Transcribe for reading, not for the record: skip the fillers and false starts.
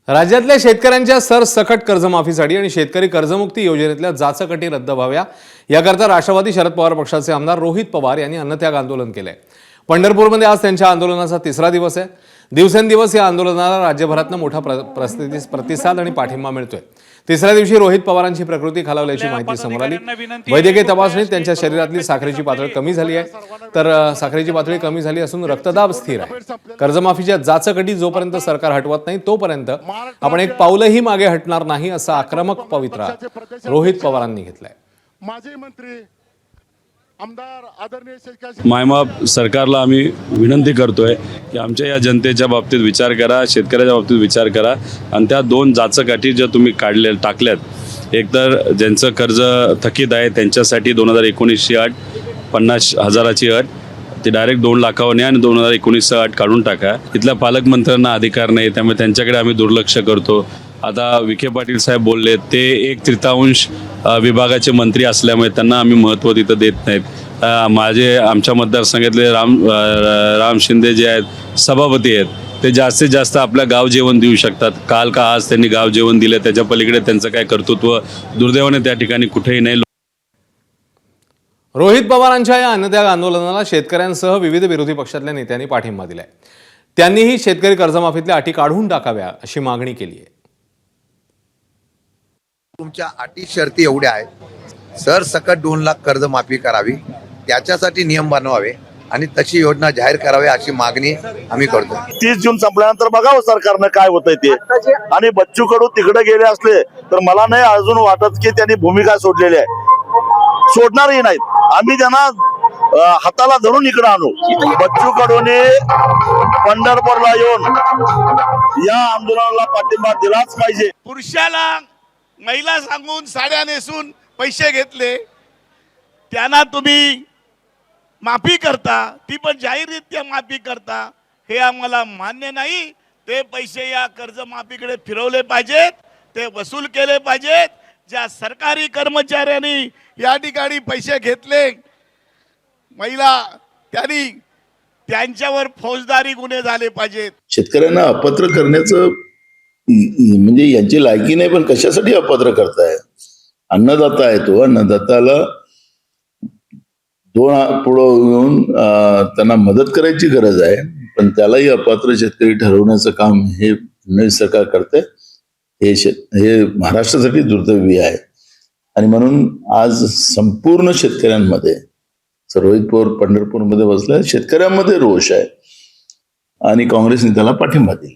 राज्यातल्या शेतकऱ्यांच्या सरसकट कर्जमाफीसाठी आणि शेतकरी कर्जमुक्ती योजनेतल्या जाचक-अटी रद्द व्हाव्या याकरता राष्ट्रवादी शरद पवार पक्षाचे आमदार रोहित पवार यांनी अन्नत्याग आंदोलन केलंय। पंढरपूरमध्ये आज त्यांच्या आंदोलनाचा तिसरा दिवस आहे। दिवसेंदिवस या आंदोलनाला राज्यभरातून मोठा प्रतिसाद आणि पाठिंबा मिळतोय। तिसऱ्या दिवशी रोहित पवारांची प्रकृती खालावल्याची माहिती समोर आली। वैद्यकीय तपासणीत त्यांच्या शरीरातली साखरेची पातळी कमी झाली आहे, तर साखरेची पातळी कमी झाली असून रक्तदाब स्थिर आहे। कर्जमाफीच्या जाचक-अटी जोपर्यंत सरकार हटवत नाही तोपर्यंत आपण एक पाऊलही मागे हटणार नाही असा आक्रमक पवित्रा रोहित पवारांनी घेतलाय। माजी मंत्री आमदार आदरणीय मायमाप सरकारला आम्ही विनंती करतोय की आमच्या या जनतेच्या बाबतीत विचार करा, शेतकऱ्याच्या बाबतीत विचार करा आणि त्या दोन जाचक-अटी ज्या तुम्ही टाकल्यात, एकतर ज्यांचं कर्ज थकीत आहे त्यांच्यासाठी 2019ची अट 50,000ची अट ती डायरेक्ट 2 लाखावर न्या आणि 2019ची अट काढून टाका। इथल्या पालकमंत्र्यांना अधिकार नाही, त्यामुळे त्यांच्याकडे आम्ही दुर्लक्ष करतो। आता विखे पाटील साहेब बोलले ते 1/3 विभागाचे मंत्री असल्यामुळे त्यांना आम्ही महत्त्व तिथं देत नाहीत। आमच्या मतदारसंघातले राम शिंदे जे आहेत सभापती आहेत, ते जास्तीत जास्त आपल्या गाव जेवण देऊ शकतात। काल का आज त्यांनी गाव जेवण दिलं, त्याच्या पलीकडे त्यांचं काय कर्तृत्व दुर्दैवाने त्या ठिकाणी कुठेही नाही। रोहित पवारांच्या या अन्नत्याग आंदोलनाला शेतकऱ्यांसह विविध विरोधी पक्षातल्या नेत्यांनी पाठिंबा दिलाय। त्यांनीही शेतकरी कर्जमाफीतल्या अटी काढून टाकाव्या अशी मागणी केली आहे। तुमच्या अटी शर्ती एवढ्या आहेत, सरसकट 2 लाख कर्जमाफी करावी, त्याच्यासाठी नियम बनवावे आणि तशी योजना जाहीर करावी अशी मागणी आम्ही करतो। 30 जून संपल्यानंतर बघावं सरकारनं काय होतंय ते। आणि बच्चू कडू तिकडे गेले असले तर मला नाही अजून वाटत की त्यांनी भूमिका सोडलेली आहे, सोडणारही नाहीत। आम्ही त्यांना हाताला धरून इकडे आणू। बच्चू कडूने पंढरपूरला येऊन या आंदोलनाला पाठिंबा दिलाच पाहिजे। पुरुषाला महिला सांगून साड्या नेसून पैसे घेतले, त्यांना तुम्ही माफी करता, ती पण जाहीररित्या माफी करता, हे आम्हाला मान्य नाही। ते पैसे या कर्जमाफीकडे फिरवले पाहिजेत, ते वसूल केले पाहिजेत। ज्या सरकारी कर्मचाऱ्यांनी या ठिकाणी पैसे घेतले महिला, त्यांनी त्यांच्यावर फौजदारी गुन्हे झाले पाहिजेत। शेतकऱ्यांना अपात्र करण्याचं म्हणजे यांची लायकी नाही, पण कशासाठी अपात्र करताय? अन्नदाता आहे तो, अन्नदाताला 2 पुढं येऊन त्यांना मदत करायची गरज आहे, पण त्यालाही अपात्र शेतकरी ठरवण्याचं काम हे फडणवीस सरकार करते। हे महाराष्ट्रासाठी दुर्दैवी आहे आणि म्हणून आज संपूर्ण शेतकऱ्यांमध्ये रोहित पवार पंढरपूरमध्ये बसलाय, शेतकऱ्यांमध्ये रोष आहे आणि काँग्रेसने त्याला पाठिंबा दिला।